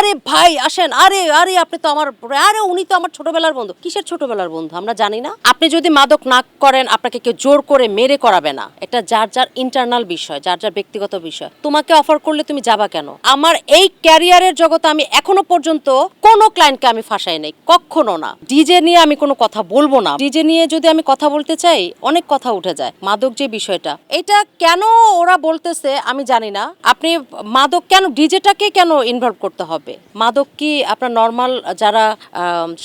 আরে ভাই আসেন, আরে আরে আপনি তো আমার, আরে উনি তো আমার ছোটবেলার বন্ধু। কিসের ছোটবেলার বন্ধু আমরা জানি না? আপনি যদি মাদক না করেন আপনাকে কেউ জোর করে মেরে করাবে না। এটা যার যার ইন্টারনাল বিষয়, যার যার ব্যক্তিগত বিষয়। তোমাকে অফার করলে তুমি যাবা কেন? আমার এই ক্যারিয়ারের জগতে আমি এখনো পর্যন্ত কোনো ক্লায়েন্টকে আমি ফাঁসাই নাই, কখনো না। ডিজে নিয়ে আমি কোনো কথা বলবো না। ডিজে নিয়ে যদি আমি কথা বলতে চাই অনেক কথা উঠে যায়। মাদক যে বিষয়টা, এটা কেন ওরা বলতেছে আমি জানি না। আপনি মাদক কেন, ডিজেটাকে কেন ইনভলভ করতে হবে? মাদক কি আপনার নর্মাল যারা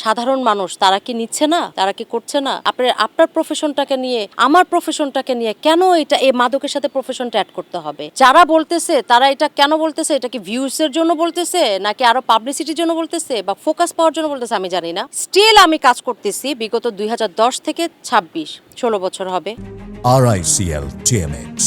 সাধারণ মানুষ তারা কি নিচ্ছে না, তারা কি করছে না? আপনার প্রফেশনটাকে নিয়ে, আমার প্রফেশনটাকে নিয়ে কেন এটা এই মাদকের সাথে প্রফেশনটা অ্যাড করতে হবে? যারা বলতেছে তারা এটা কেন বলতেছে? এটা কি ভিউসের জন্য বলতেছে, নাকি আরো পাবলিসিটির জন্য বলতেছে, বা ফোকাস পাওয়ার জন্য বলতেছে আমি জানি না। স্টিল আমি কাজ করতেছি বিগত 2010 থেকে 16 বছর হবে। RICL TMX,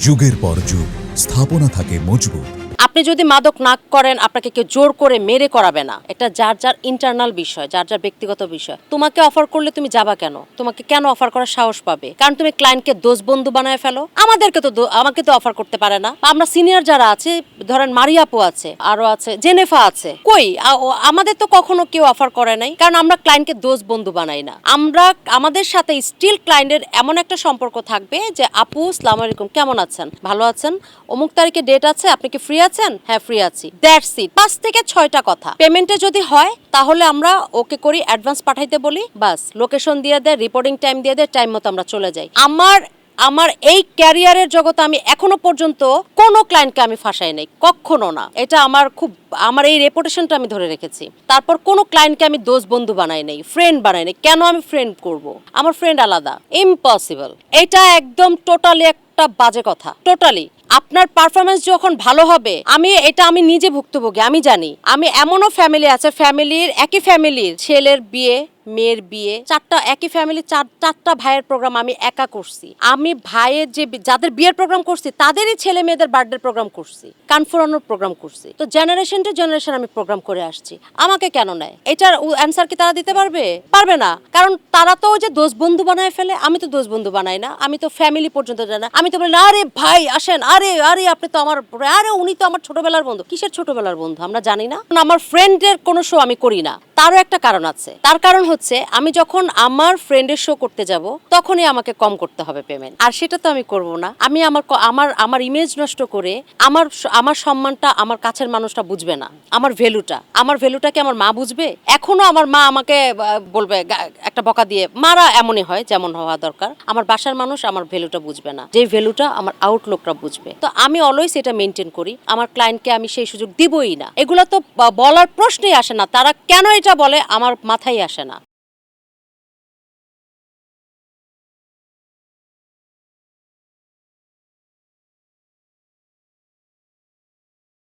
যুগের পর যুগ স্থাপনা থাকে মজবুত। আপনি যদি মাদক না করেন আপনাকে কেউ জোর করে মেরে করাবে না। এটা যার যার ইন্টারনাল বিষয়, যার যার ব্যক্তিগত বিষয়। তোমাকে অফার করলে তুমি যাবা কেন? তোমাকে কেন অফার করার সাহস পাবে? কারণ তুমি ক্লায়েন্টকে দোষ বন্ধু বানায় ফেলো। আমাকে তো অফার করতে পারে না। আমরা সিনিয়র যারা আছে, ধরেন মারিয়াপু আছে, আরো আছে জেনেফা আছে, কই আমাদের তো কখনো কেউ অফার করে নাই, কারণ আমরা ক্লায়েন্টকে দোষ বন্ধু বানাই না। আমাদের সাথে স্টিল ক্লায়েন্টের এমন একটা সম্পর্ক থাকবে যে আপু আসসালামু আলাইকুম, কেমন আছেন, ভালো আছেন, অমুক তারিখে ডেট আছে, আপনি কি ফ্রি আছেন? হ্যাঁ ফ্রি আছি। That's it. 5 থেকে 6টা কথা। পেমেন্টে যদি হয় তাহলে আমরা ওকে করি, অ্যাডভান্স পাঠাইতে বলি, বাস লোকেশন দিয়ে দেয়, রিপোর্টিং টাইম দিয়ে দেয়, টাইম মতো আমরা চলে যাই। আমার এই ক্যারিয়ারের জগতে আমি এখনো পর্যন্ত কোনো ক্লায়েন্টকে আমি ফাঁসাই নাই, কখনো না। এটা আমার এই রেপুটেশনটা আমি ধরে রেখেছি। তারপর কোনো ক্লায়েন্টকে আমি দোষ বন্ধু বানাই নাই, ফ্রেন্ড বানাই নাই। কেন আমি ফ্রেন্ড করব? আমার ফ্রেন্ড আলাদা, ইম্পসিবল। এটা একদম টোটালি একটা বাজে কথা, টোটালি। আপনার পারফরমেন্স যখন ভালো হবে, আমি নিজে ভুক্তভোগী, আমি জানি। আমি এমনও ফ্যামিলি আছে, একই ফ্যামিলির ছেলের বিয়ে, মেয়ের বিয়ে, একই ফ্যামিলির চারটা ভাইয়ের প্রোগ্রাম আমি একা করছি। আমি ভাইয়ের যাদের বিয়ের প্রোগ্রাম করছি তাদেরই ছেলে মেয়েদের বার্থডে প্রোগ্রাম করছি, কান ফুরানোর প্রোগ্রাম করছি। তো জেনারেশন টু জেনারেশন আমি প্রোগ্রাম করে আসছি। আমাকে কেন নেয়? এটার অ্যান্সার কি তারা দিতে পারবে? পারবে না। কারণ তারা তো ওই যে দোষ বন্ধু বানায় ফেলে। আমি তো দোষ বন্ধু বানাই না, আমি তো ফ্যামিলি পর্যন্ত যাই না। আমি তো বলি আরে ভাই আসেন, আরে আরে আপনি তো আমার, আরে উনি তো আমার ছোটবেলার বন্ধু। কিসের ছোটবেলার বন্ধু আমরা জানি না? আমার ফ্রেন্ডের কোনো শো আমি করি না। তারও একটা কারণ আছে। তার কারণ হচ্ছে আমি যখন আমার ফ্রেন্ডের শো করতে যাব তখনই আমাকে কম করতে হবে পেমেন্ট, আর সেটা তো আমি করব না। আমি আমার ইমেজ নষ্ট করে আমার সম্মানটা আমার কাছের মানুষটা বুঝবে না। আমার ভ্যালুটা কি আমার মা বুঝবে? এখনো আমার মা আমাকে বলবে একটা বকা দিয়ে, মারা এমনই হয় যেমন হওয়া দরকার। আমার বাসার মানুষ আমার ভ্যালুটা বুঝবে না, যে ভ্যালুটা আমার আউটলুকটা বুঝবে। তো আমি অলওয়েজ এটা মেনটেন করি। আমার ক্লায়েন্টকে আমি সেই সুযোগ দিবই না। এগুলো তো বলার প্রশ্নই আসে না। তারা কেন এটা বলে আমার মাথায় আসে না।